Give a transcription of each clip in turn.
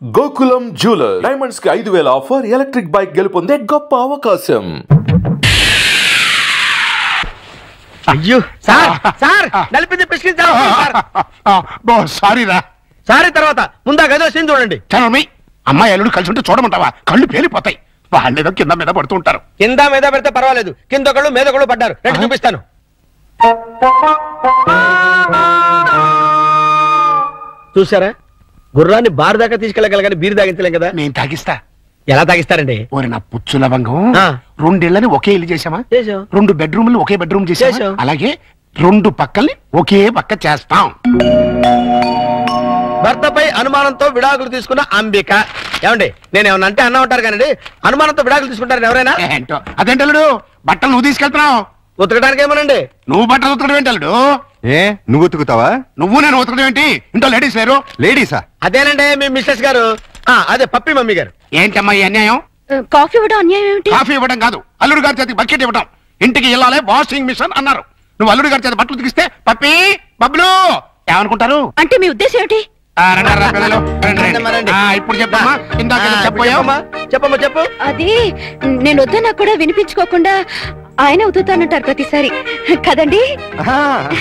Gokulam jeweller diamonds కి 5000 offer electric bike గెలుపొందే గొప్ప అవకాశం. అయ్యో సార్ సార్ నలిపింది పిసికించారు సార్. సారీ రా. సారీ తర్వాత ముందా గదిలో సీన్ చూడండి. చనమి అమ్మాయి అల్లుడు కలిసి ఉంటే చూడమంటావా? కళ్ళు పేలిపోతాయి. వాళ్ళేదో కింద మీద పడుతూ ఉంటారు. కింద మీద పెడితే పర్వాలేదు, కింద ఒకళ్ళు మీద ఒకళ్ళు పడ్డారు. రండి చూపిస్తాను. చూసారా, గుర్రాన్ని బార్ దాకా తీసుకెళ్ళగలగాని బీరు తాగించలేం కదా. నేను తాగిస్తా. ఎలా తాగిస్తారండి? ఓరి నా పుచ్చు లవంగం, రెండేళ్లని ఒకే ఇల్లు చేసామా? చేసాం. 2 బెడ్రూమ్లు ఒకే బెడ్రూమ్ చేసాం. అలాగే 2 పక్కల్ని ఒకే పక్క చేస్తాం. భర్తపై అనుమానంతో విడాకులు తీసుకున్న అంబిక. ఏమండి, నేను ఏమన్నా అంటే అన్నా ఉంటారు కానీ అనుమానంతో విడాకులు తీసుకుంటారు ఎవరైనా? ఏంటో అదేంటి అల్లుడు, బట్టలు నువ్వు తీసుకెళ్తున్నావు. ఉతకడానికి ఏమోనండి. నువ్వు బట్టలు ఉతకడం ఏంటి అల్లుడు? నువ్వు ఉతుకుతావా? నువ్వు నేను ఉతకడం ఏంటి? ఇంట్లో లేడీస్ లేరు? లేడీసా? అదేనండి మీ మిస్సెస్ గారు. అదే పప్పి మమ్మీ గారు. ఏంటమ్మా ఈ అన్యాయం? కాఫీ ఇవ్వడం అన్యాయం ఏమిటి? కాఫీ ఇవ్వడం కాదు, అల్లుడు గారి చేతికి బకెట్ ఇవ్వడం. ఇంటికి వెళ్ళాలి వాషింగ్ మిషన్ అన్నారు. నువ్వు అల్లుడు గారి చేతి బట్టలు ఉతికిస్తే పప్పి బబ్లు ఏమనుకుంటారు? అంటే మీ ఉద్దేశం ఏమిటి? ఇప్పుడు చెప్పమ్మా. ఇందాక చెప్పమ్మా చెప్పు. అది నేను వద్దన్నా కూడా వినిపించుకోకుండా ఆయన ఉతుతానంటారు ప్రతిసారి కదండి.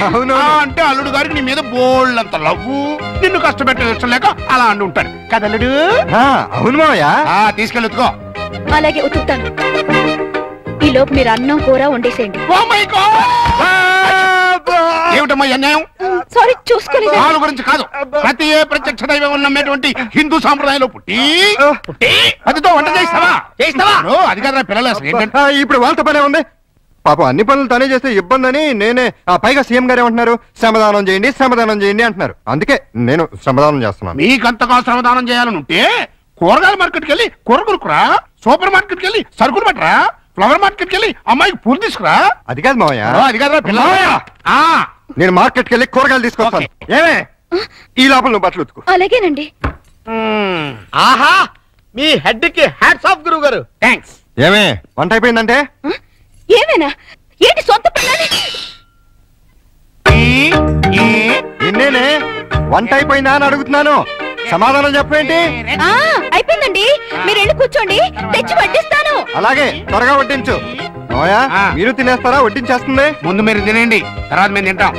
అవును. అంటే అల్లుడు గారికి నీ మీద బోల్డంత లవ్వు, నిన్ను కష్టపెట్టే ఇష్టం లేక అలా అంటూ ఉంటాడు కదా అల్లుడు? అవును మావయ్య. తీసుకెళ్ళి ఉతుకో. అలాగే ఉతుకుతాను. ఈ లోపు మీరు అన్నం కూర వండేసేయండి. ఏమిటమ్మా అన్యాయం? సారీ చూసుకోలేదు. వాళ్ళ గురించి కాదు, ప్రతి ఏ ప్రత్యక్ష దైవం నమ్మేటువంటి హిందూ సాంప్రదాయంలో పుట్టి అదితో వంట చేస్తావా? అది కాదురా పిల్లలు. అసలు ఏంటంటే ఇప్పుడు వాళ్ళతో పనే ఉంది. పాపం అన్ని పనులు తనే చేస్తే ఇబ్బంది అని నేనే. పైగా సీఎం గారు ఏమంటున్నారు? శ్రమదానం చేయండి అంటున్నారు. అందుకే నేను శ్రమదానం చేస్తున్నాను. మీకంతగా శ్రమదానం చేయాలని ఉంటే కూరగాయల మార్కెట్కి వెళ్ళి కూర కొనుక్కురా, సూపర్ మార్కెట్కి వెళ్ళి సరుకులు పట్టరా, ఫ్లవర్ మార్కెట్కి వెళ్ళి అమ్మాయికి పూలు తీసుకురా. అది కాదు మావయ్య. అది కాదురా పిల్లలు. నేను మార్కెట్కి వెళ్ళి కూరగాయలు తీసుకొస్తాను. ఏమే ఈ లోపల నువ్వు బట్టలు ఉతుకు. అలాగేనండి. ఆహా, మీ హెడ్ కి హ్యాట్స్ ఆఫ్ గురువు గారు. థ్యాంక్స్. ఏమే వంట అయిపోయిందంటే? ఏమైనా ఏంటి సొంత పిల్లని? నిన్నేనే వంట అయిపోయిందా అని అడుగుతున్నాను. సమాధానం చెప్పేంటి? అయిపోయిందండి, మీరు వెళ్ళి కూర్చోండి, తెచ్చి వడ్డిస్తాను. అలాగే త్వరగా వడ్డించు. మావయ్య మీరు తినేస్తారా? వడ్డించేస్తుంది. ముందు మీరు తినేయండి, తర్వాత మేము తింటాం.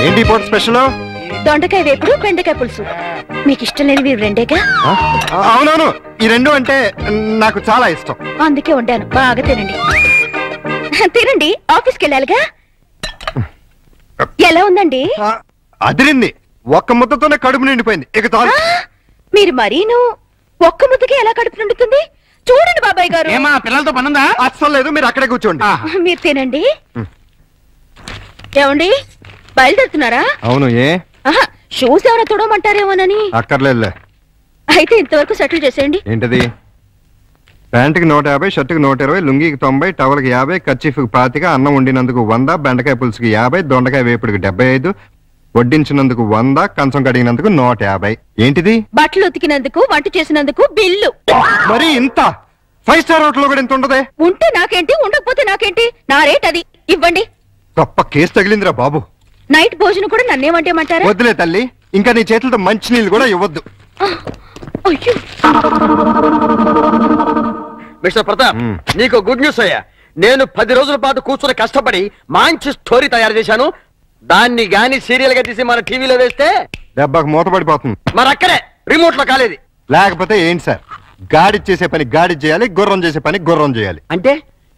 ఏంటి పూట స్పెషల్? దొండకాయ వేపుడు, బెండకాయ పులుసు. మీకు ఇష్టం లేని మీరు రెండేగా? అవునవును, ఈ 2 అంటే నాకు చాలా ఇష్టం. అందుకే వండాను, బాగా తినండి. తినండి, ఆఫీస్కి వెళ్ళాలిగా. ఎలా ఉందండి? అదిరింది. ఒక్క ముద్దతోనే కడుపు నిండిపోయింది. ఇక చాలు. మీరు మరీను ఒక్క ముద్దకి ఎలా కడుపు నిండుతుంది? చూడండి బాబాయ్ గారు. ఏమా పిల్లలతో పనుందా? అస్సలు లేదు, మీరు అక్కడే కూర్చోండి. మీరు తినండి. ఏమండి బయలుదేరుతున్నారా? అవును. ఏ షూస్ ఏమైనా తుడమంటారేమోనని. అక్కర్లేదులే. అయితే ఇంతవరకు సెటిల్ చేసేయండి. ఏంటది? ప్యాంటుకి 150, షర్టుకి 120, లుంగికి 90, టవల్కి 50, కర్చీఫ్కి 25, అన్నం వండినందుకు 100, బెండకాయ పులుసుకి 50, దొండకాయ వేపుడికి 75, వడ్డించినందుకు 100, కంచం కడిగినందుకు 150. ఏంటిది? బట్టలు ఉతికినందుకు, వంట చేసినందుకు బిల్లు. మరి ఇంత 5 స్టార్ హోటల్ కూడా ఇంత ఉండదే? ఉంటే నాకేంటి, ఉండకపోతే నాకేంటి, నా రేట్ అది. ఇవ్వండి. గొప్ప కేసు తగిలిందిరా బాబు. నైట్ భోజనం కూడా నన్నేమంటేమంటారా? వద్దులే తల్లి, ఇంకా నీ చేతులతో మంచి నీళ్ళు కూడా ఇవ్వద్దు. అయ్యో. మిస్టర్ ప్రతాప్, నీకు గుడ్ న్యూస్ అయ్యా. నేను 10 రోజుల పాటు కూర్చొని కష్టపడి మంచి స్టోరీ తయారు చేశాను. దాన్ని గాని సీరియల్ గా తీసి మన టీవీలో వేస్తే దెబ్బకు మూతపడిపోతుంది. మరి అక్కడే రిమోట్ లో కాలేదు. లేకపోతే ఏంటి సార్, గాడి చేసే పని గాడి చేయాలి, గుర్రం చేసే పని గుర్రం చేయాలి. అంటే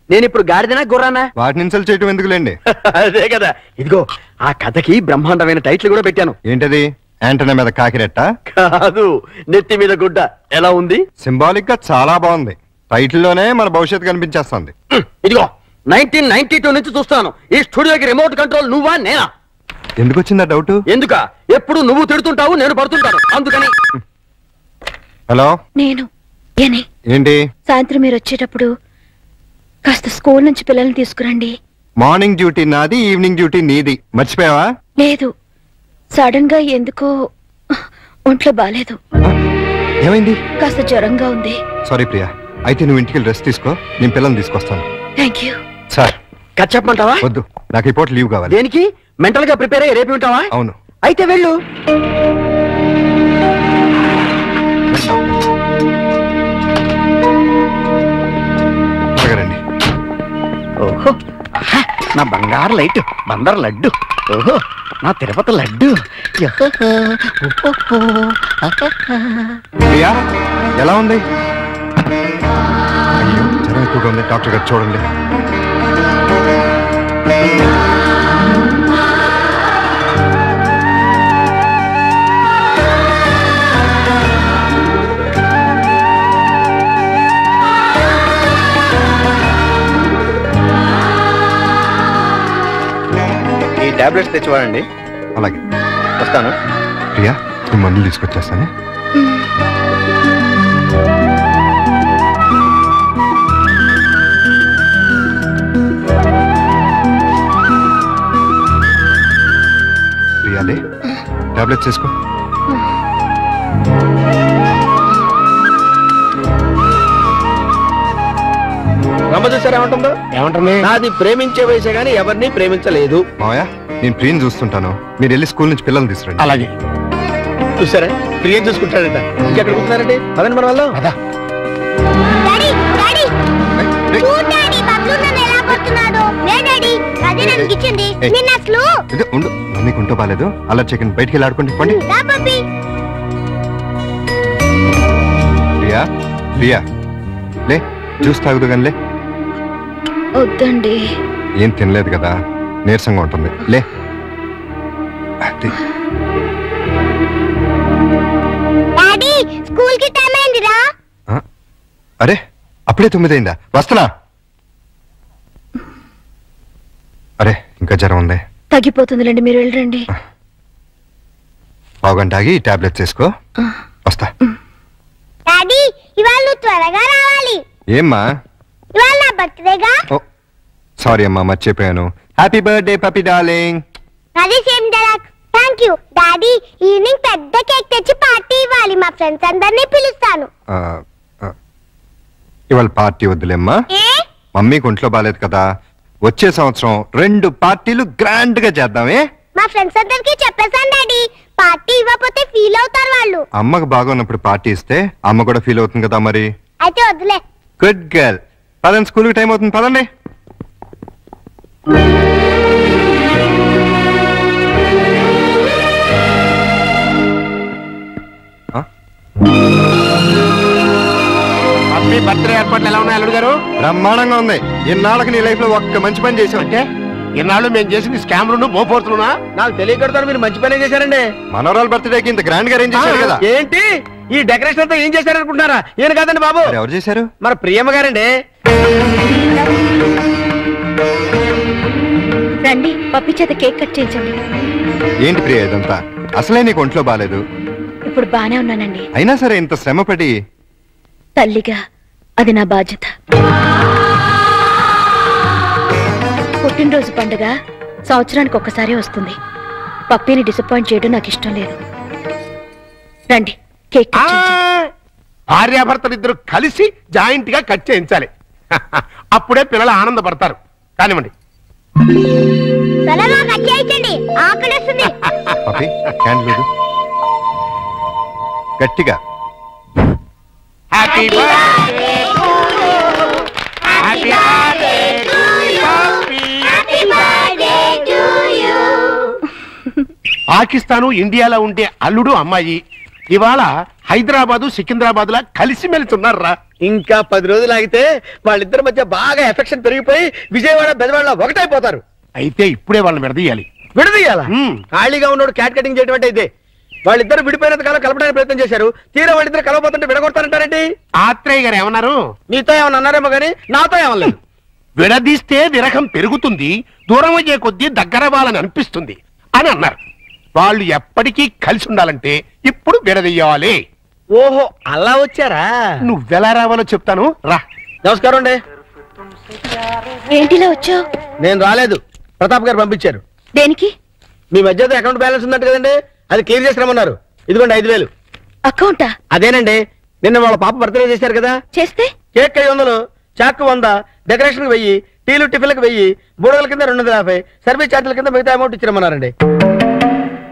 నేను ఇప్పుడు గాడిదనా గుర్రానా? వాటిని ఇన్సల్ట్ చేయటం ఎందుకులేండి. అదే కదా. ఇదిగో ఆ కథకి బ్రహ్మాండమైన టైటిల్ కూడా పెట్టాను. ఏంటది? యాంటనా మీద కాకిరెట్ట? కాదు, నెత్తి మీద గుడ్డ. ఎలా ఉంది? సింబాలిక్ గా చాలా బాగుంది. టైటిల్ లోనే మన భవిష్యత్తు కనిపించేస్తుంది. ఇదిగో 1992 నుంచి చూస్తాను ఈ స్టూడియోకి రిమోట్ కంట్రోల్ నువ్వా నేనా? ఎందుకు వచ్చిందా డౌట్? ఎందుక? ఎప్పుడు నువ్వు తిడుతుంటావు, నేను పడుతుంటాను, అందుకని. హలో, నేను ఏంటి? సాయంత్రం మీరు వచ్చేటప్పుడు కాస్త స్కూల్ నుంచి పిల్లల్ని తీసుకురండి. మార్నింగ్ డ్యూటీ నాది, ఈవినింగ్ డ్యూటీ నీది. మర్చిపోయావా? లేదు, సడన్ గా ఎందుకో ఒంట్లో బాలేదు. ఏమైంది? కాస్త జ్వరంగా ఉంది. సారీ ప్రియా, అయితే నువ్వు ఇంటికి రెస్ట్ తీసుకో, నేను పిల్లల్ని తీసుకొస్తాను. Thank you. సార్ కట్ చెప్పమంటావా? వద్దు, నాకు ఈ పూట లీవ్ కావాలి. దేనికి? మెంటల్ గా ప్రిపేర్ అయ్యి రేపు ఉంటావా? అవును. అయితే వెళ్ళు. నా బంగారు లైట్ బందర్ లడ్డు. ఓహో నా తిరుపతి లడ్డు. ప్రియా ఎలా ఉంది? అయ్యో జ్వరం ఎక్కువగా ఉంది, డాక్టర్ గారు చూడండి. ఈ టాబ్లెట్స్ తెచ్చివాడండి. అలాగే వస్తాను. ప్రియా ఈ మందులు తీసుకొచ్చేస్తానే. ప్రియాలే టాబ్లెట్స్ చేసుకో. రమ్మ చూసారా ఏమంటుందో? ఏమంటుంది? నాది ప్రేమించే వయసే గానీ ఎవరిని ప్రేమించలేదు. మావయ్య నేను ప్రియని చూస్తుంటాను, మీరు వెళ్ళి స్కూల్ నుంచి పిల్లల్ని తీసుకురండి. అలాగే. చూసారా ప్రియం చూసుకుంటాడంట. ఇంకెక్కడ కూర్చున్నారండి? పదండి మన వాళ్ళు. అదా డాడీ డాడీ చూడు డాడీ బబ్లు నన్ను ఎలా కొడుతున్నాడు. నే డాడీ అదే నన్ను గిచ్చింది. నిన్న అసలు ఇది ఉండు, మమ్మీకి ఉంటూ బాలేదు. అలా చికెన్ బయటికి వెళ్ళి ఆడుకోండి పండి. రా పప్పి. ప్రియా ప్రియా లే జ్యూస్ తాగుదు కానీ లే. వద్దండి. ఏం తినలేదు కదా, నీరసంగా ఉంటుంది లే. అది డాడీ స్కూల్ కి టైం అయిందిరా. అరే అప్పుడే 9 అయిందా? వస్తున్నా. అరే ఇంకా జ్వరం ఉంది. తగ్గిపోతుందిలేండి, మీరు వెళ్ళండి. పావుగంట ఆగి టాబ్లెట్స్ వేసుకో. వస్తా. డాడీ ఇవాళ నువ్వు త్వరగా రావాలి. ఏమ్మా? ఇవాళ నా బర్త్డేగా. ఓ సారీ అమ్మా మర్చిపోయాను. హ్యాపీ బర్త్డే పప్పి డార్లింగ్. అది same dialogue. Thank you daddy. Evening పెద్ద కేక్ తెచ్చి పార్టీ ఇవ్వాలి. మా ఫ్రెండ్స్ అందరినీ పిలుస్తాను. ఇవాళ పార్టీ వద్దులేమ్మా, ఏ మమ్మీకి ఒంట్లో బాలేదు కదా. వచ్చే సంవత్సరం 2 పార్టీలు గ్రాండ్ గా చేద్దామే. మా ఫ్రెండ్స్ అందరికి చెప్పేశాను డాడీ. పార్టీ ఇవ్వకపోతే ఫీల్ అవుతారు వాళ్ళు. అమ్మకు బాగున్నప్పుడు పార్టీ ఇస్తే అమ్మ కూడా ఫీల్ అవుతుంది కదా మరి. అయితే వద్దులే. Good girl. పదండి స్కూల్కి టైం అవుతుంది, పదండి. మీ బర్త్డే ఏర్పాట్లు ఎలా ఉన్నాయి అల్లుడు గారు? బ్రహ్మాండంగా ఉంది. ఇన్నాళ్ళకి నీ లైఫ్ లో ఒక్క మంచి పని చేసావు. అంటే ఇన్నాళ్ళు మేము చేసింది స్కామ్లు మోపోతున్నా? నాకు తెలియకడతారు, మీరు మంచి పనే చేశారండి. మనోరాల్ బర్త్డేకి ఇంత గ్రాండ్ గా అరేంజ్ చేశారు కదా. ఏంటి ఈ డెకరేషన్ అంతా ఏం చేశారనుకుంటున్నారా? ఏం కాదండి బాబు, మరి ఎవరు చేశారు? మన ప్రియమ్మ గారండి. రండి పప్పి చేత కేక్ కట్ చేయించండి. ఏంటి ప్రియ ఇదంతా? అసలే నీకు ఒంట్లో బాలేదు. ఇప్పుడు బానే ఉన్నానండి. అయినా సరే ఇంత శ్రమపడి. తల్లిగా అది నా బాధ్యత. పుట్టినరోజు పండుగ సంవత్సరానికి ఒక్కసారి వస్తుంది. పప్పిని డిసప్పాయింట్ చేయడం నాకు ఇష్టం లేదు. రండి కేక్ కట్ చేయించండి. భార్యాభర్తలు ఇద్దరు కలిసి జాయింట్ గా కట్ చేయించాలి. అప్పుడే పిల్లలు ఆనందపడతారు. కానివ్వండి. త్వరగా కట్ చేయించండి, ఆకలిస్తుంది. పప్పి క్యాండిల్ లేదు. గట్టిగా. Happy birthday to you. Happy birthday to you. Happy birthday to you. Pakistan ఇండియాలో ఉండే అల్లుడు అమ్మాయి ఇవాళ హైదరాబాదు సికింద్రాబాద్ లా కలిసి మెలుతున్నారా. ఇంకా 10 రోజులు ఆగితే వాళ్ళిద్దరి మధ్య బాగా ఎఫెక్షన్ పెరిగిపోయి విజయవాడ బెజవాడలో ఒకటైపోతారు. అయితే ఇప్పుడే వాళ్ళని విడదీయాలి. విడదీయాలా? ఖాళీగా ఉన్నాడు క్యాట్ కటింగ్ చేయడం అయితే. వాళ్ళిద్దరు విడిపోయినంత కాలం కలపడానికి ప్రయత్నం చేశారు. తీరా వాళ్ళిద్దరు కలవపోతుంటే విడగొడతారంటారేంటి? ఆత్రేయ గారు ఏమన్నారు? నీతో ఏమన్నా అన్నారేమో గానీ నాతో ఏమలేదు. విడదీస్తే విరహం పెరుగుతుంది, దూరం అయ్యే కొద్దీ దగ్గర వాళ్ళని అనిపిస్తుంది అని అన్నారు. వాళ్ళు ఎప్పటికీ కలిసి ఉండాలంటే ఇప్పుడు విడదీయాలి. ఓహో అలా వచ్చారా? నువ్వెలా రావాలో చెప్తాను రా. నమస్కారం అండి. ఏంటిలా వచ్చావు? నేను రాలేదు, ప్రతాప్ గారు పంపించారు. దేనికి? మీ మధ్య అకౌంట్ బ్యాలెన్స్ ఉందంట కదండి, అది క్లియర్ చేసి రమ్మన్నారు. ఇదిగోండి 5,000. అకౌంటా? అదేనండి, నిన్న వాళ్ళ పాప బర్త్డే చేశారు కదా. చేస్తే కేక్ 500, చాక్ 100, డెకరేషన్ 1000, టీలు టిఫిన్లకు 1000, బూడల కింద 250, సర్వీస్ ఛార్జీల కింద మిగతా అమౌంట్ ఇచ్చిరమ్మన్నారండి.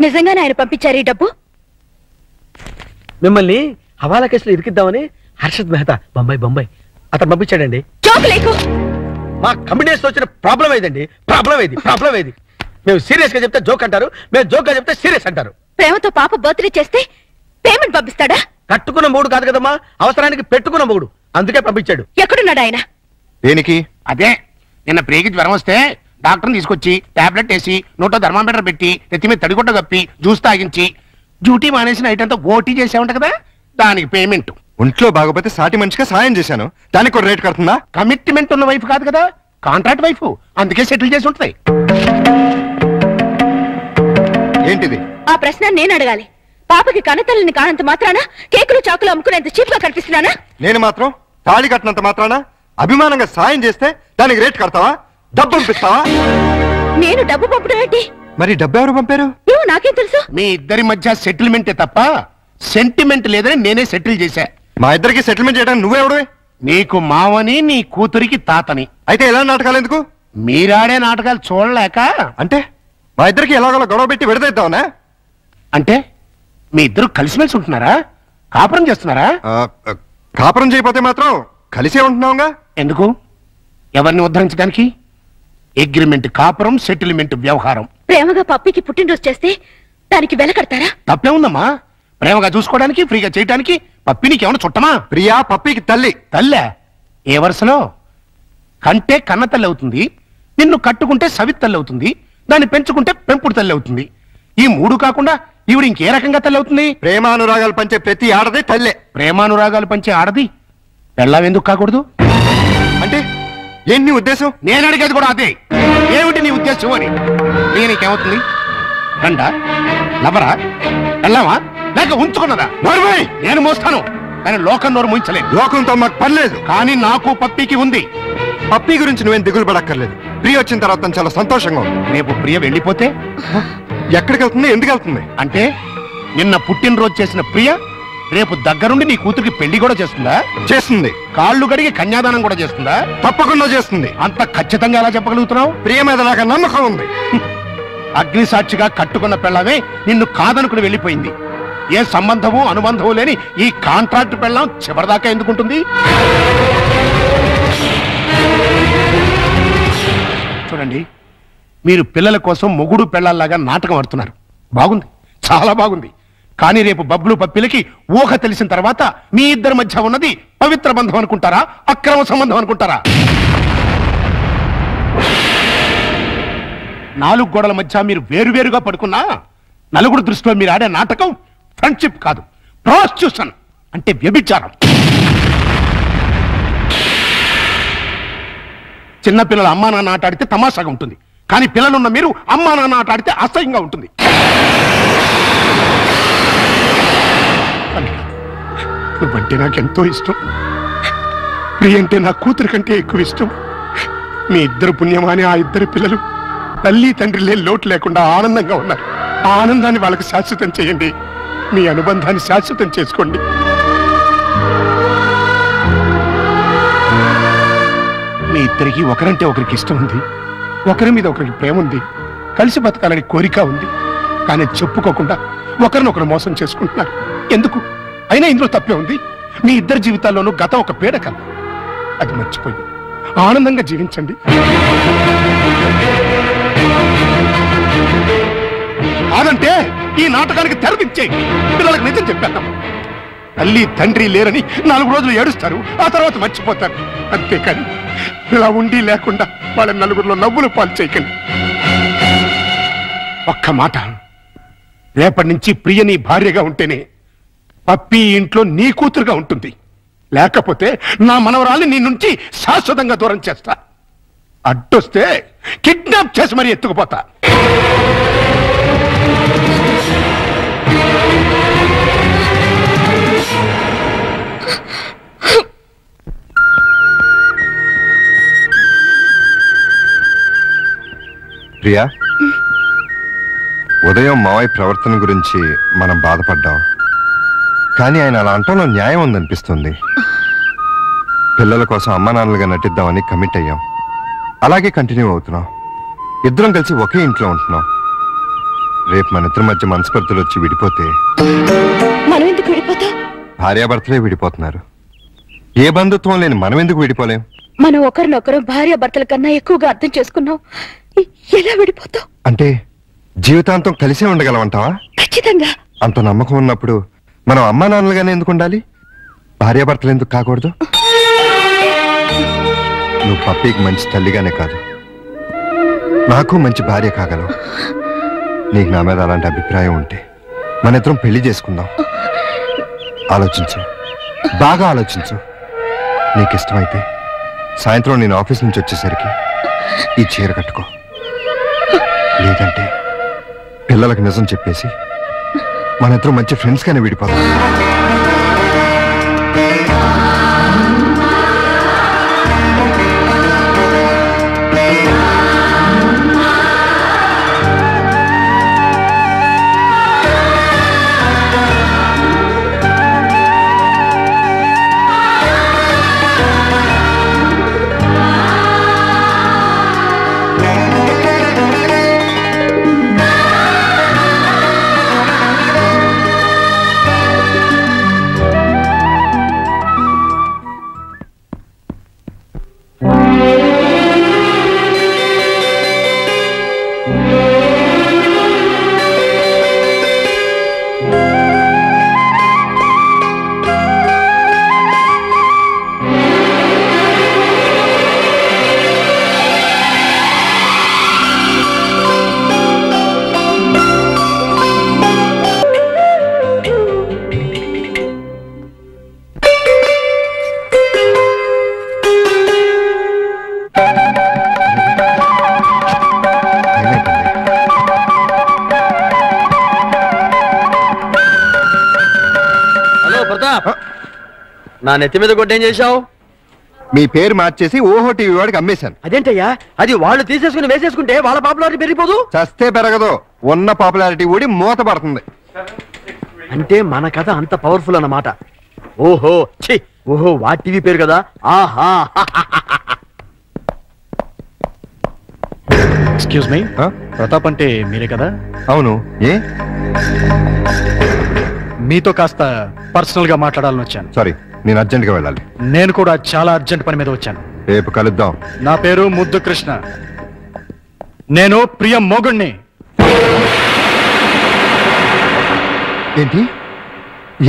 నిజంగానే ఆయన పంపించారు ఈ డబ్బు? మిమ్మల్ని హవాలా కేసులో ఇరికిద్దామని హర్షద్ మెహతా బొంబాయి అతను పంపించాడండి. జోక్ లేకు. మా కాంబినేషన్ వచ్చిన ప్రాబ్లం ఏదండి? ప్రాబ్లం ఏది? మేము సీరియస్ గా చెప్తే జోక్ అంటారు, మేము జోక్ గా చెప్తే సీరియస్ అంటారు. ప్రేమతో పాప బర్త్డే చేస్తే పేమెంట్ పంపిస్తాడా? కట్టుకున్న మూడు కాదు కదమ్మా, అవసరానికి పెట్టుకున్న మూడు, అందుకే పంపించాడు. ఎక్కడున్నాడు ఆయన? దేనికి? అదే నిన్న ప్రియకి జ్వరం వస్తే డాక్టర్ని తీసుకొచ్చి టాబ్లెట్ వేసి నోటో థర్మామీటర్ పెట్టి నెత్తి మీద తడిగుడ్డ కప్పి జ్యూస్ తాగించి డ్యూటీ మానేసిన నైట్ అంతా ఓటీ చేసావుంట కదా, దానికి పేమెంట్. ఒంట్లో బాగోపోతే సాటి మనిషిగా సాయం చేశాను, దానికి ఒక రేట్ కడుతుందా? కమిట్మెంట్ ఉన్న వైఫ్ కాదు కదా, కాంట్రాక్ట్ వైఫ్, అందుకే సెటిల్ చేసి ఉంటుంది. ఏంటిది? ఆ ప్రశ్న నేను అడగాలి. పాపకి కనతల్లిని కానంత మాత్రాన కేకులు చాకులు అమ్ముకునేంత చీప్ గా కనిపిస్తున్నానా? నేను మాత్రం తాళి కట్టినంత మాత్రాన అభిమానంగా సాయం చేస్తే దానికి రేట్ కడతావా? డబ్బు పంపిస్తావా? నేను డబ్బు పంపడం ఏంటి? మరి డబ్బు ఎవరు పంపారు? ఏమో నాకేం తెలుసు. మీ ఇద్దరి మధ్య సెటిల్మెంటే తప్ప సెంటిమెంట్ లేదని నేనే సెటిల్ చేశా. మా ఇద్దరికి సెటిల్మెంట్ చేయడానికి నువ్వెవడవే? నీకు మావని, నీ కూతురికి తాతని. అయితే ఎలా నాటకాలు ఎందుకు? మీరాడే నాటకాలు చూడలేక. అంటే మా ఇద్దరికి ఎలాగోలా గొడవ పెట్టి విడదీద్దామనా? అంటే మీ ఇద్దరు కలిసిమెలిసి ఉంటున్నారా? కాపురం చేస్తున్నారా? కాపురం చేయకపోతే మాత్రం కలిసే ఉంటున్నావుగా. ఎందుకు? ఎవరిని ఉద్ధరించడానికి? అగ్రిమెంట్ కాపురం, సెటిల్మెంట్ వ్యవహారం. ప్రేమగా పప్పికి పుట్టినరోజు చేస్తే దానికి వెల కడతారా? తప్పే ఉందమ్మా. ప్రేమగా చూసుకోవడానికి, ఫ్రీగా చేయడానికి పప్పినికి ఏమైనా చుట్టమా? ప్రియా పప్పికి తల్లి. తల్లే? ఏ వరుసలో? కంటే కన్న తల్లి అవుతుంది, నిన్ను కట్టుకుంటే సవిత్ తల్లి అవుతుంది, దాన్ని పెంచుకుంటే పెంపుడు తల్లి అవుతుంది. ఈ మూడు కాకుండా ఈవిడ ఇంకే రకంగా తల్లి అవుతుంది? ప్రేమానురాగాలు పంచే ప్రతి ఆడది తల్లే. ప్రేమానురాగాలు పంచే ఆడది పెళ్ళావెందుకు కాకూడదు? అంటే ఏంటి నీ ఉద్దేశం? నేను అడిగేది కూడా అదే. ఏమిటి నీ ఉద్దేశం అని. నేనేకేమవుతుంది? రండా, లబరా, వెళ్ళావా లేక ఉంచుకున్నదా? నోర్మై! నేను మోస్తాను, కానీ లోకం నోరు ముయించలేదు. లోకంతో మాకు పర్లేదు, కానీ నాకు పప్పికి ఉంది. పప్పి గురించి నువ్వేం దిగులు పడక్కర్లేదు. ప్రియ వచ్చిన తర్వాత తను చాలా సంతోషంగా ఉంది. రేపు ప్రియ వెళ్ళిపోతే ఎక్కడికి వెళ్తుంది? ఎందుకు వెళ్తుంది? అంటే నిన్న పుట్టినరోజు చేసిన ప్రియ రేపు దగ్గరుండి నీ కూతురికి పెళ్లి కూడా చేస్తుందా? చేస్తుంది. కాళ్ళు కడిగి కన్యాదానం కూడా చేస్తుందా? తప్పకుండా చేస్తుంది. అంత ఖచ్చితంగా ఎలా చెప్పగలుగుతున్నావు? ప్రియ మీద నాకు నమ్మకం ఉంది. అగ్ని సాక్షిగా కట్టుకున్న పెళ్ళమే నిన్ను కాదనుకుని వెళ్ళిపోయింది. ఏ సంబంధము అనుబంధము లేని ఈ కాంట్రాక్ట్ పెళ్ళం చివరిదాకా ఎందుకుంటుంది? చూడండి, మీరు పిల్లల కోసం మొగుడు పెళ్ళాల్లాగా నాటకం ఆడుతున్నారు. బాగుంది, చాలా బాగుంది. కానీ రేపు బబ్లు పప్పిలకి ఊహ తెలిసిన తర్వాత మీ ఇద్దరి మధ్య ఉన్నది పవిత్ర బంధం అనుకుంటారా, అక్రమ సంబంధం అనుకుంటారా? 4 గోడల మధ్య మీరు వేరువేరుగా పడుకున్నా నలుగురు దృష్టిలో మీరు ఆడే నాటకం ఫ్రెండ్షిప్ కాదు, ప్రాస్టిట్యూషన్ అంటే వ్యభిచారం. చిన్నపిల్లల అమ్మా నాన్న ఆట ఆడితే తమాషాగా ఉంటుంది, కానీ పిల్లలున్న మీరు అమ్మా నాన్న ఆట ఆడితే అసహ్యంగా ఉంటుంది. నువ్వంటే నాకెంతో ఇష్టం. ప్రియ అంటే నా కూతురు కంటే ఎక్కువ ఇష్టం. మీ ఇద్దరు పుణ్యమాని ఆ ఇద్దరు పిల్లలు తల్లి తండ్రి లేని లోటు లేకుండా ఆనందంగా ఉన్నారు. ఆ ఆనందాన్ని వాళ్ళకి శాశ్వతం చేయండి. మీ అనుబంధాన్ని శాశ్వతం చేసుకోండి. మీ ఇద్దరికి ఒకరంటే ఒకరికి ఇష్టం ఉంది, ఒకరి మీద ఒకరికి ప్రేమ ఉంది, కలిసి బతకాలని కోరిక ఉంది. కానీ చెప్పుకోకుండా ఒకరినొకరు మోసం చేసుకుంటున్నారు. ఎందుకు? అయినా ఇందులో తప్పే ఉంది. మీ ఇద్దరి జీవితాల్లోనూ గతం ఒక పీడకల, అది మర్చిపోయి ఆనందంగా జీవించండి. కాదంటే ఈ నాటకానికి తెరదించేయండి. పిల్లలకు నిజం చెప్పేద్దాం. తల్లి తండ్రి లేరని 4 రోజులు ఏడుస్తారు, ఆ తర్వాత మర్చిపోతారు. అంతేకాని ఇలా ఉండి లేకుండా వాళ్ళ నలుగురిలో నవ్వులు పాలు చేయకండి. ఒక్క మాట, రేపటి నుంచి ప్రియ నీ భార్యగా ఉంటేనే పప్పి ఇంట్లో నీ కూతురుగా ఉంటుంది. లేకపోతే నా మనవరాల్ని నీ నుంచి శాశ్వతంగా దూరం చేస్తా. అడ్డొస్తే కిడ్నాప్ చేసి మరీ ఎత్తుకుపోతా. ప్రియా, ఉదయం మావయ్య ప్రవర్తన గురించి మనం బాధపడ్డాం, కానీ ఆయన అలా అంటంలో న్యాయం ఉందనిపిస్తుంది. పిల్లల కోసం అమ్మా నాన్నలుగా నటిద్దామని కమిట్ అయ్యాం. అలాగే కంటిన్యూ అవుతున్నాం. ఇద్దరం కలిసి ఒకే ఇంట్లో ఉంటున్నాం. రేపు మన ఇద్దరి మధ్య మనస్పర్ధలు వచ్చి విడిపోతే మనం ఎందుకు విడిపోతాం? భార్యాభర్తలే విడిపోతున్నారు. ఏ బంధుత్వం లేని మనం ఎందుకు విడిపోలేం? మనం ఒకరినొకరు భార్య భర్తల కన్నా ఎక్కువగా అర్థం చేసుకున్నాం. ఎలా విడిపోతాం? అంటే జీవితాంతం కలిసే ఉండగలమంటావా? ఖచ్చితంగా. అంత నమ్మకం ఉన్నప్పుడు మనం అమ్మా నాన్నలుగానే ఎందుకు ఉండాలి? భార్యాభర్తలు ఎందుకు కాకూడదు? నువ్వు పప్పీకి మంచి తల్లిగానే కాదు, నాకు మంచి భార్య కాగలవు. నీకు నా మీద అలాంటి అభిప్రాయం ఉంటే మన ఇద్దరం పెళ్లి చేసుకుందాం. ఆలోచించు, బాగా ఆలోచించు. నీకు ఇష్టమైతే సాయంత్రం నేను ఆఫీస్ నుంచి వచ్చేసరికి ఈ చీర కట్టుకో. లేదంటే పిల్లలకు నిజం చెప్పేసి మన ఇద్దరం మంచి ఫ్రెండ్స్ గానే విడిపోతాం. నా నెత్తి మీద కొట్టేం చేశావు? మీ పేరు మార్చేసి ఓహో టీవీ వాడికి అమ్మేశాను. అదేంటయ్యా, అది వాళ్ళు తీసేసుకుని వేసేసుకుంటే వాళ్ళ పాపులారిటీ పెరిగిపోదు. చస్తే పెరగదు, ఉన్న పాపులారిటీ ఊడి మూత పడుతుంది. అంటే మన కథ అంత పవర్ఫుల్ అన్నమాట. ఓహో ఛీ, ఓహో వా టీవీ పేరు కదా. ఆహా. ఎక్స్క్యూజ్ మీ, ప్రతాప్ అంటే మీరే కదా? అవును. ఏ? మీతో కాస్త పర్సనల్ గా మాట్లాడాలని వచ్చాను. సారీ, నేను అర్జెంట్ గా వెళ్ళాలి. నేను కూడా చాలా అర్జెంట్ పని మీద వచ్చాను. రేపు కలుద్దాం. నా పేరు ముద్దు కృష్ణ. నేను ప్రియ మొగుణ్ణి. ఏంటి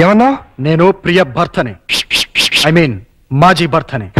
ఏమన్నా? నేను ప్రియ భర్తని, ఐ మీన్ మాజీ భర్తని.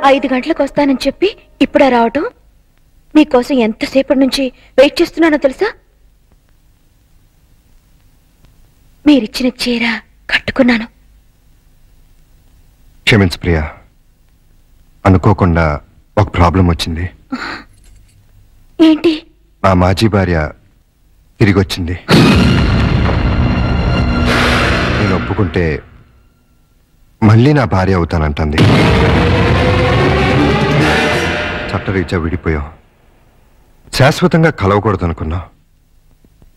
ఐదు గంటలకు వస్తానని చెప్పి ఇప్పుడా రావటం? మీకోసం ఎంతసేపటి నుంచి వెయిట్ చేస్తున్నానో తెలుసా? మీరిచ్చిన చీర కట్టుకున్నాను. క్షమించు ప్రియా, అనుకోకుండా ఒక ప్రాబ్లం వచ్చింది. ఏంటి? ఆ మాజీ భార్య తిరిగి వచ్చింది. నేను ఒప్పుకుంటే మళ్ళీ నా భార్య అవుతానంటుంది. చట్టరీత్యా విడిపోయాం, శాశ్వతంగా కలవకూడదు అనుకున్నా.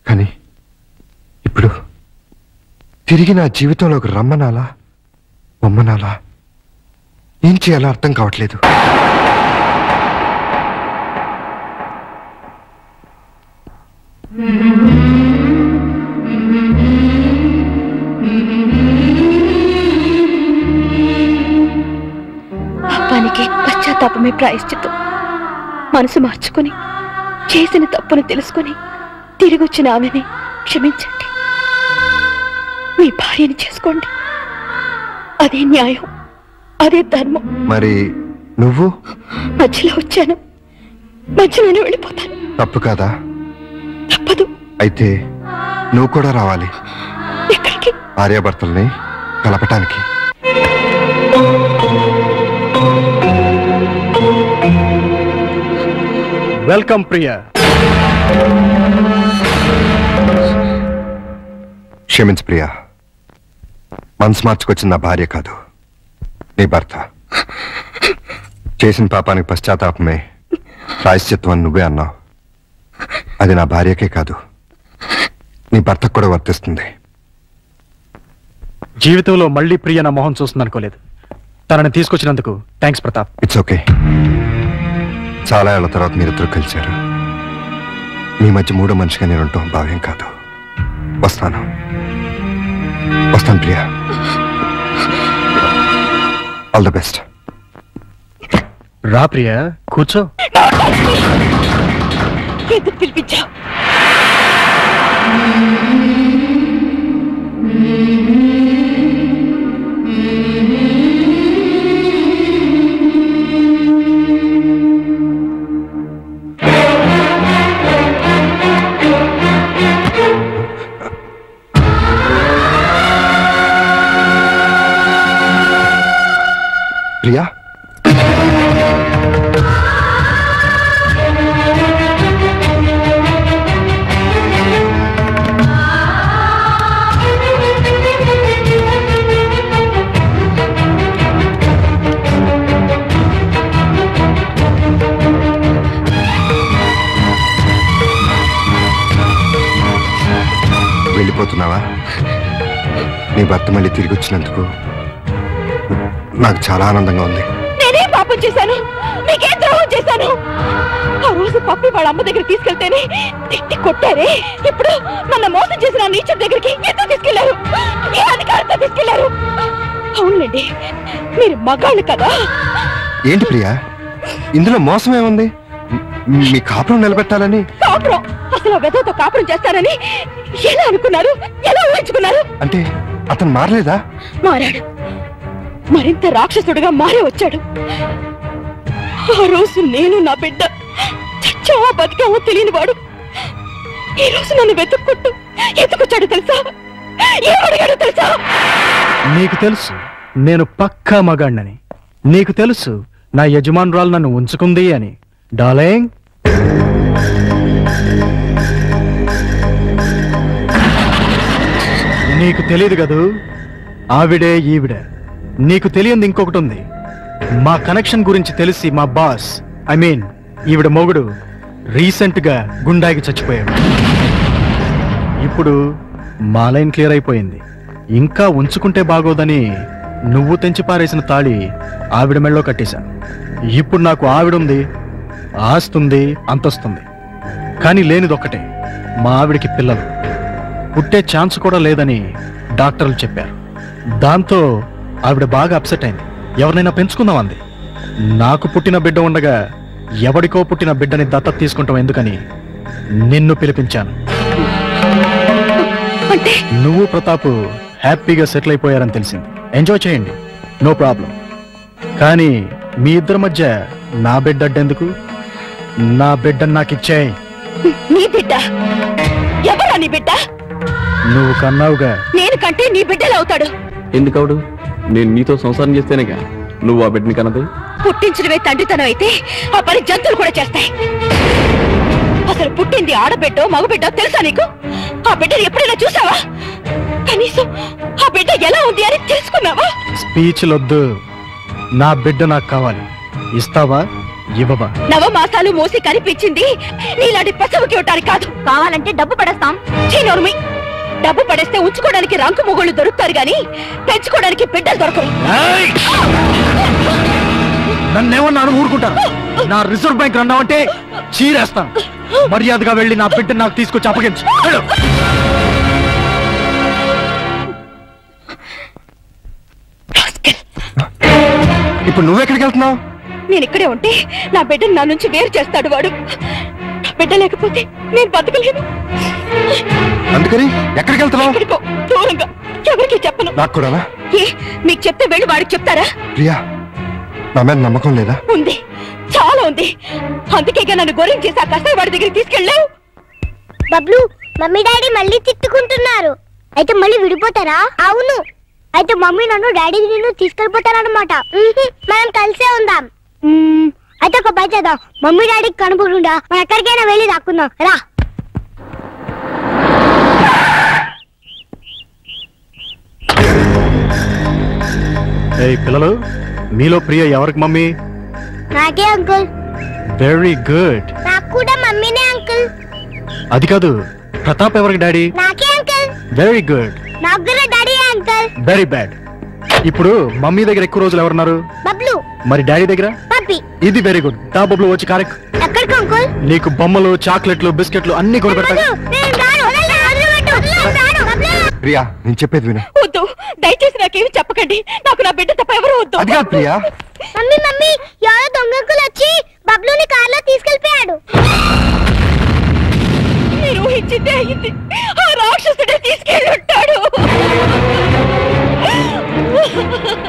కానీ ఇప్పుడు తిరిగి నా జీవితంలోకి రమ్మనాలా బొమ్మనాలా ఏం చేయాలో అర్థం కావట్లేదు. పాపానికి పశ్చాత్తాపమే ప్రాయశ్చిత్తం. మనసు మార్చుకుని చేసిన తప్పును తెలుసుకుని తిరిగి వచ్చిన ఆమెని క్షమించండి. మీ భార్యని చేసుకోండి. అదే న్యాయం, అదే ధర్మం. మరి నువ్వు? మధ్యలో వచ్చాను, మధ్యలోనే వెళ్ళిపోతాను. తప్పు కాదా? తప్పదు. అయితే నువ్వు కూడా రావాలి. భార్యాభర్తల్ని కలపటానికి. వెల్కమ్ ప్రియా. క్షమించు ప్రియా, మనసు మార్చుకొచ్చిన నా భార్య కాదు, నీ భర్త. చేసిన పాపానికి పశ్చాత్తాపమే ప్రాయశ్చిత్వం అని నువ్వే అన్నావు. అది నా భార్యకే కాదు, నీ భర్తకు కూడా వర్తిస్తుంది. జీవితంలో మళ్ళీ ప్రియ నా మొహం చూస్తుంది అనుకోలేదు. తనని తీసుకొచ్చినందుకు థ్యాంక్స్ ప్రతాప్. It's okay. చాలా ఏళ్ల తర్వాత మీరిద్దరు కలిశారు. మీ మధ్య మూడో మనిషిగా నేను ఉండటం భావ్యం కాదు. వస్తాను ప్రియా. All the best. రా ప్రియా, కూర్చో. ఎందుకు పిలిపించావు? ప్రియా, వెళ్ళిపోతున్నావా? నీ భర్త మళ్ళీ తిరిగి వచ్చినందుకు నాకు చాలా ఆనందంగా ఉంది. నేనేం పాపం చేశాను? నీకేం ద్రోహం చేశాను? ఆ రోజు పప్పి వాళ్ళ అమ్మ దగ్గర తీసుకెళ్తేనే తిట్టి కొట్టారే. ఇప్పుడు నన్ను మోసం చేసిన నీచుడి దగ్గరికి ఎందుకు తీసుకెళ్లారు? ఏ అధికారంతో తీసుకెళ్లారు? అవునండి, మీరు మగాళ్ళు కదా. ఏంటి ప్రియా, ఇందులో మోసం ఏముంది? మీ కాపురం నిలబెట్టాలని. కాపురం? అసలు వెధవతో కాపురం చేస్తారని ఎలా అనుకున్నారు? ఎలా ఊహించుకున్నారు? అంటే అతను మారలేదా? మారాడు, మరింత రాక్షసుడిగా మారే వచ్చాడు. ఆ రోజు నేను నా బిడ్డ చచ్చావా బతికావో తెలియని వాడు ఈ రోజు నన్ను వెతుక్కుంటూ ఎత్తుకొచ్చాడు తెలుసా? ఏమడిగాడు తెలుసా? నీకు తెలుసు నేను పక్కా మగాణ్ణని. నీకు తెలుసు నా యజమానురాలు నన్ను ఉంచుకుంది అని. డార్లింగ్, నీకు తెలియదు కదూ, ఆవిడే ఈవిడ. నీకు తెలియంది ఇంకొకటి ఉంది. మా కనెక్షన్ గురించి తెలిసి మా బాస్, ఐ మీన్ ఈవిడ మొగుడు, రీసెంట్ గా గుండాకి చచ్చిపోయాడు. ఇప్పుడు మా లైన్ క్లియర్ అయిపోయింది. ఇంకా ఉంచుకుంటే బాగోదని నువ్వు తెంచి పారేసిన తాళి ఆవిడ మెళ్ళో కట్టేశాను. ఇప్పుడు నాకు ఆవిడుంది, ఆస్తుంది, అంతొస్తుంది. కానీ లేనిదొక్కటే, మా ఆవిడికి పిల్లలు పుట్టే ఛాన్స్ కూడా లేదని డాక్టర్లు చెప్పారు. దాంతో ఆవిడ బాగా అప్సెట్ అయింది. ఎవరినైనా పెంచుకుందాం అంది. నాకు పుట్టిన బిడ్డ ఉండగా ఎవడికో పుట్టిన బిడ్డని దత్తత తీసుకుంటాం ఎందుకని నిన్ను పిలిపించాను. నువ్వు ప్రతాప్ హ్యాపీగా సెటిల్ అయిపోయారని తెలిసింది. ఎంజాయ్ చేయండి, నో ప్రాబ్లం. కానీ మీ ఇద్దరి మధ్య నా బిడ్డ అడ్డెందుకు? నా బిడ్డను నాకు ఇచ్చేయ్. నీ బిడ్డ? ఎవరా నీ బిడ్డ? నువ్వు కన్నావుగా. నేను కంటే నీ బిడ్డలు అవుతాడు. ఎందుకవుడు? నేను నీతో సంసారం చేస్తేనేగా నువ్వు ఆ బిడ్డని కన్నది. పుట్టించినవే తండ్రితనం అయితే ఆ పని జంతువులు కూడా చేస్తాయి. అసలు పుట్టింది ఆడబిడ్డో మగబిడ్డో తెలుసా నీకు? ఆ బిడ్డను ఎప్పుడైనా చూసావా? కనీసం ఆ బిడ్డ ఎలా ఉంది అని తెలుసుకున్నావా? స్పీచ్లొద్దు. నా బిడ్డ నాకు కావాలి. ఇస్తావా ఇవ్వవా? నవమాసాలు మోసి కనిపించింది నీలాంటి పసవుకి ఇవ్వటానికి కాదు. కావాలంటే డబ్బు పడేస్తాం. చీనోర్మి, డబ్బు పడేస్తే ఉంచుకోవడానికి రంకు మొగుళ్ళు దొరుకుతారు గాని పెంచుకోవడానికి బిడ్డలు దొరకరు. నన్నేమన్నాను ఊరుకుంటాను? నా రిజర్వ్ బ్యాంక్ రన్నావంటే చీరేస్తాను. మర్యాదగా వెళ్ళి నా బిడ్డ నాకు తీసుకొచ్చి అప్పగించు. ఇప్పుడు నువ్వెక్కడికి వెళ్తున్నావు? నేను ఇక్కడే ఉంటే నా బిడ్డను నా నుంచి వేరు చేస్తాడు వాడు. నా బిడ్డ లేకపోతే నేను బతకలేను. అందుకని ఎక్కడికి వెళ్తున్నావు? ఎక్కడికో దూరంగా, ఎవరికి చెప్పను. నాకు కూడానా? ఏ, మీకు చెప్తే వెళ్ళి వాడికి చెప్తారా? ప్రియా, నా మీద నమ్మకం లేదా? ఉంది, చాలా ఉంది. అందుకేగా నన్ను గొర్రెం చేసి ఆ కసాయి వాడి దగ్గరికి తీసుకెళ్ళావు. బబ్లు, మమ్మీ డాడీ మళ్ళీ తిట్టుకుంటున్నారు. అయితే మళ్ళీ విడిపోతారా? అవును. అయితే మమ్మీ నన్ను డాడీ నిన్ను తీసుకెళ్ళిపోతారన్నమాట. మనం కలిసే ఉందాం. అయితే ఒక పని చేద్దాం. మమ్మీ డాడీకి కనుపకుండా మనం ఎక్కడికైనా వెళ్ళి దాక్కుందాం. రా. పిల్లలు, మీలో ప్రియ ఎవరికి మమ్మీ? నాకే అంకుల్. Very good. నాకు కూడా మమ్మీనే అంకుల్. అది కాదు, ప్రతాప్ ఎవరికి డాడీ? నాకే అంకుల్. Very good. నాకు కూడా డాడీ అంకుల్. Very bad. ఇప్పుడు మమ్మీ దగ్గర ఎక్కువ రోజులు ఎవరున్నారు? బబ్లు. మరి డాడీ దగ్గర? పప్పి. ఇది వెరీ గుడ్. దా బబ్లు, వచ్చి కారెక్. ఎక్కడికి అంకుల్? నీకు బొమ్మలు, చాక్లెట్లు, బిస్కెట్లు అన్ని కొనిపెడతా. ప్రియా, నేను చెప్పేది విను. వద్దు, దయచేసి నాకేమి చెప్పకండి. నాకు నా బిడ్డ తప్ప ఎవరు వద్దు. అది కాదు ప్రియా. మమ్మీ మమ్మీ, ఎవరో దొంగకులు వచ్చి బబ్లుని కార్లో తీసుకెళ్ళిపోయాడు. మీరు ఊహించిందే అయింది. ఆ రాక్షసుడే తీసుకెళ్ళి ఉంటాడు.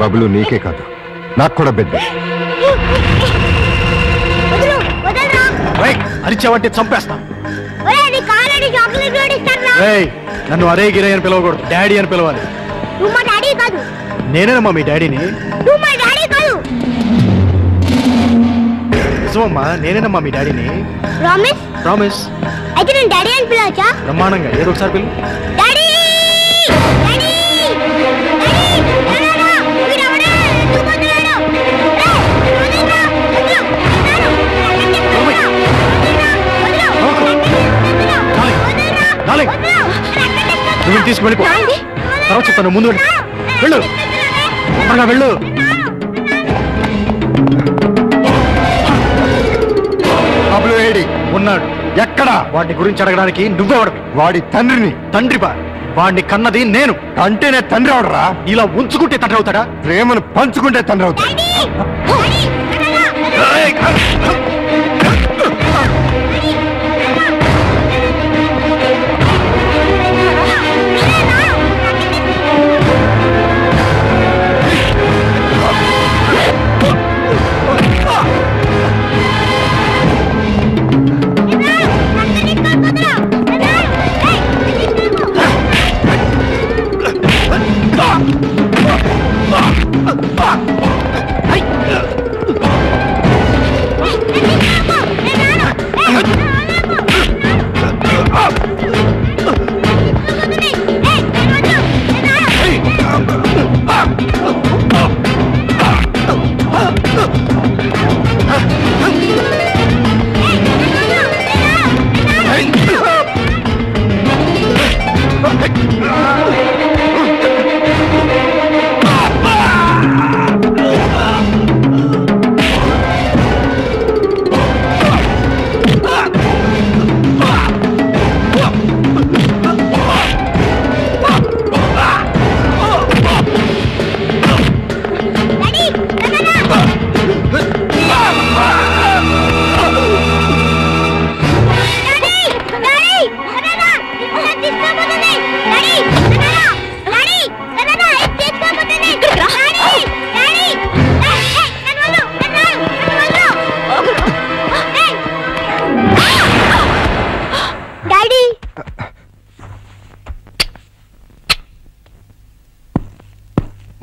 బబ్లు నీకే కాదు, నాకు కూడా బిడ్డ. అరిచావంటే చంపేస్తా. నన్ను అరే గిరే అని పిలవకూడదు, డాడీ అని పిలవాలి. నువ్వు మా డాడీ కాదు. నేనేనమ్మా మీ డాడీని. నువ్వు మా డాడీ కాదు. నిజమమ్మా, నేనేనమ్మా మీ డాడీని. ప్రామిస్? ప్రామిస్. అయితే నేను డాడీ అని పిలవచ్చా? బ్రహ్మాండంగా, ఏదో ఒకసారి పిలు. డాడీ డాడీ నువ్వు తీసుకువెళ్ళిపో. తర్వాత చెప్తాను, ముందు వెళ్ళు. త్వరగా వెళ్ళు. బబ్లు ఏడి ఉన్నాడు. ఎక్కడా? వాటి గురించి అడగడానికి నువ్వెవడు? వాడి తండ్రిని. తండ్రిపా? వాడిని కన్నది నేను. అంటేనే తండ్రి అవడరా? ఇలా ఉంచుకుంటే తండ్రి అవుతాడా? ప్రేమను పంచుకుంటే తండ్రి అవుతాడు.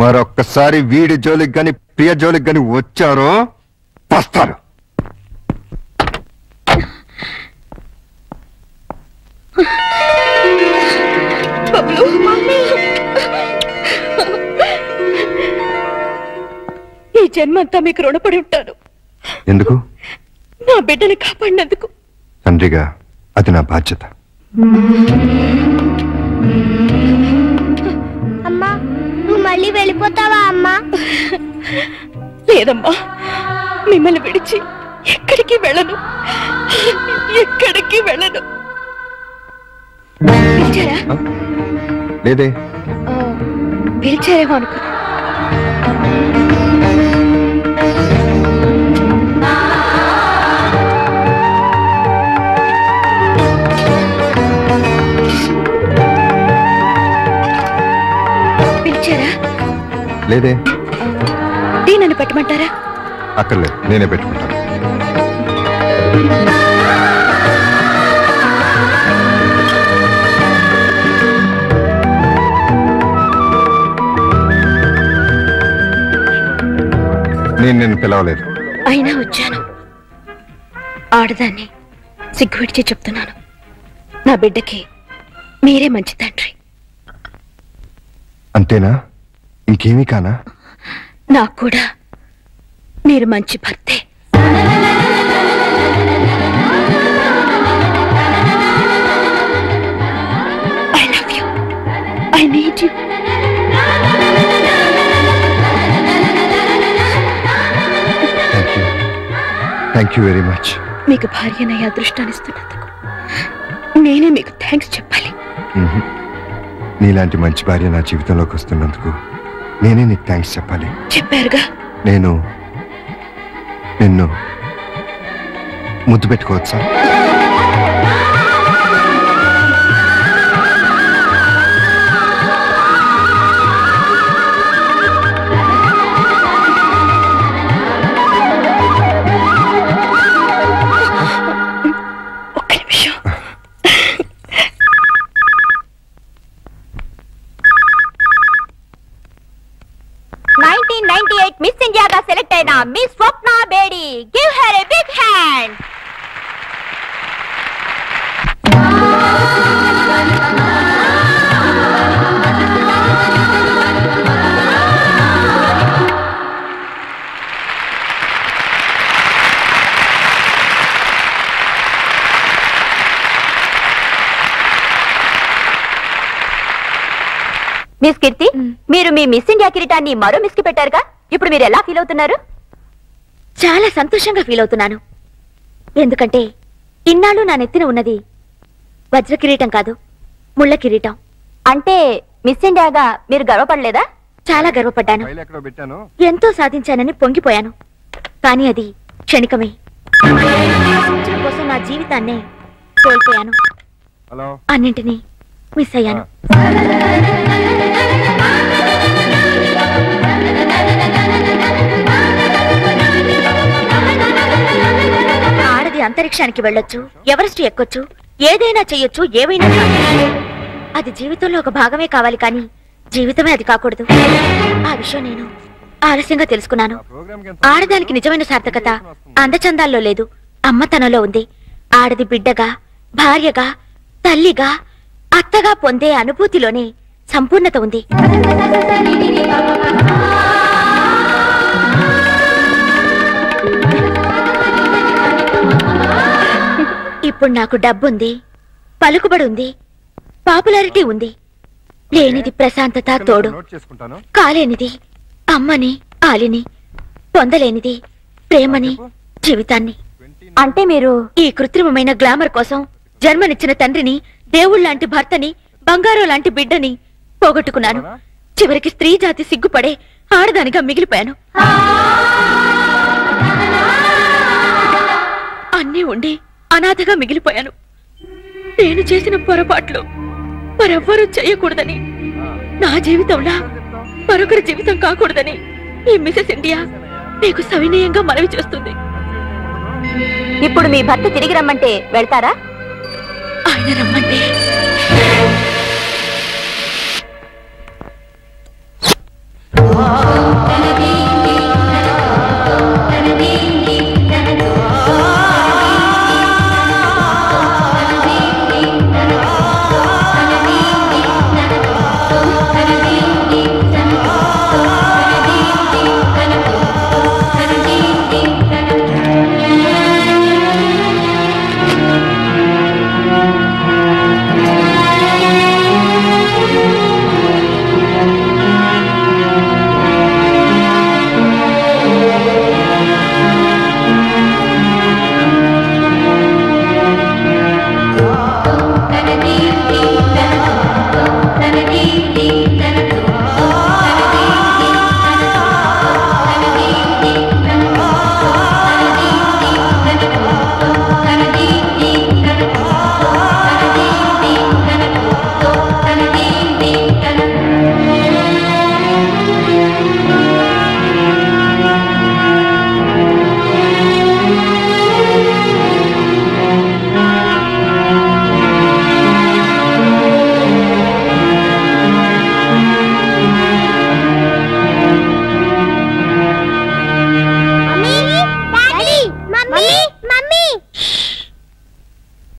మరొక్కసారి వీడి జోలికి గాని ప్రియ జోలికి గాని వచ్చారో వస్తారు. ఈ జన్మంతా మీకు రుణపడి ఉంటాను. ఎందుకు? నా బిడ్డని కాపాడినందుకు. తండ్రిగా అది నా బాధ్యత. అమ్మా, నువ్వు మళ్ళీ వెళ్ళిపోతావా అమ్మా? లేదమ్మా, మిమ్మల్ని విడిచి ఎక్కడికి వెళ్ళను, ఎక్కడికి వెళ్ళను. పిలిచారా? లేదే. పిలిచారేమో అనుకో. పిలిచారా? లేదే. దీనని పెట్టమంటారా? అక్కర్లేదు, నేనే పెట్టుకుంటాను. నేను నిన్ను పిలవలేదు. అయినా వచ్చాను. ఆడదాన్ని సిగ్గు విడిచి చెప్తున్నాను, నా బిడ్డకి మీరే మంచి తండ్రి. అంతేనా? ఇంకేమీ కానా? నాకు కూడా మీరు మంచి భర్తే. I love you. I need you. Thank you very much. మీకు భార్యనయ్యే అదృష్టాన్ని ఇస్తున్నందుకు నేనే మీకు థ్యాంక్స్ చెప్పాలి. నీలాంటి మంచి భార్య నా జీవితంలోకి వస్తున్నందుకు నేనే నీకు థ్యాంక్స్ చెప్పాలి. చెప్పారుగా. నేను నిన్ను ముద్దు పెట్టుకోవచ్చా? ఒక్క నిమిషం. మిస్ ఇండియాగా సెలెక్ట్ అయిన Miss Swapna Bedi. Give her a big hand. Miss Keerthi, మీరు మీ మిస్ ఇండియా కిరీటాన్ని మరో మిస్ కి పెట్టారుగా, ఇప్పుడు మీరు ఎలా ఫీల్ అవుతున్నారు? చాలా సంతోషంగా ఫీల్ అవుతున్నాను. ఎందుకంటే ఇన్నాళ్ళు నా నెత్తిన ఉన్నది వజ్ర కిరీటం కాదు, ముళ్ళ కిరీటం. అంటే మిస్ ఇండియాగా మీరు గర్వపడలేదా? చాలా గర్వపడ్డాను. ఎంతో సాధించానని పొంగిపోయాను. కానీ అది క్షణికమే. కోసం నా జీవితాన్నే కోల్పోయాను. అన్నింటినీ మిస్ అయ్యాను. ఆడది అంతరిక్షానికి వెళ్ళొచ్చు, ఎవరెస్ట్ ఎక్కొచ్చు, ఏదైనా చెయ్యొచ్చు, ఏవైనా అది జీవితంలో ఒక భాగమే కావాలి, కానీ జీవితమే అది కాకూడదు. ఆ విషయం నేను ఆలస్యంగా తెలుసుకున్నాను. ఆడదానికి నిజమైన సార్థకత అందచందాల్లో లేదు, అమ్మతనంలో ఉంది. ఆడది బిడ్డగా, భార్యగా, తల్లిగా, అత్తగా పొందే అనుభూతిలోనే సంపూర్ణత ఉంది. ఇప్పుడు నాకు డబ్బుంది, పలుకుబడి ఉంది, పాపులారిటీ ఉంది. లేనిది ప్రశాంతత, తోడు. కాలేనిది అమ్మని, ఆలిని. పొందలేనిది ప్రేమని, జీవితాన్ని. అంటే మీరు ఈ కృత్రిమమైన గ్లామర్ కోసం జన్మనిచ్చిన తండ్రిని, దేవుళ్లాంటి భర్తని, బంగారం లాంటి బిడ్డని పోగొట్టుకున్నాను. చివరికి స్త్రీ జాతి సిగ్గుపడే ఆడదానిగా మిగిలిపోయాను. అన్నీ ఉండి అనాథగా మిగిలిపోయాను. నేను చేసిన పొరపాట్లు మరెవ్వరూ చేయకూడదని, నా జీవితంలా మరొకరి జీవితం కాకూడదని ఈ మిసెస్ ఇండియా మీకు సవినయంగా మనవి చేస్తుంది. ఇప్పుడు మీ భర్త తిరిగి రమ్మంటే వెళ్తారా? ఆయన రమ్మంటే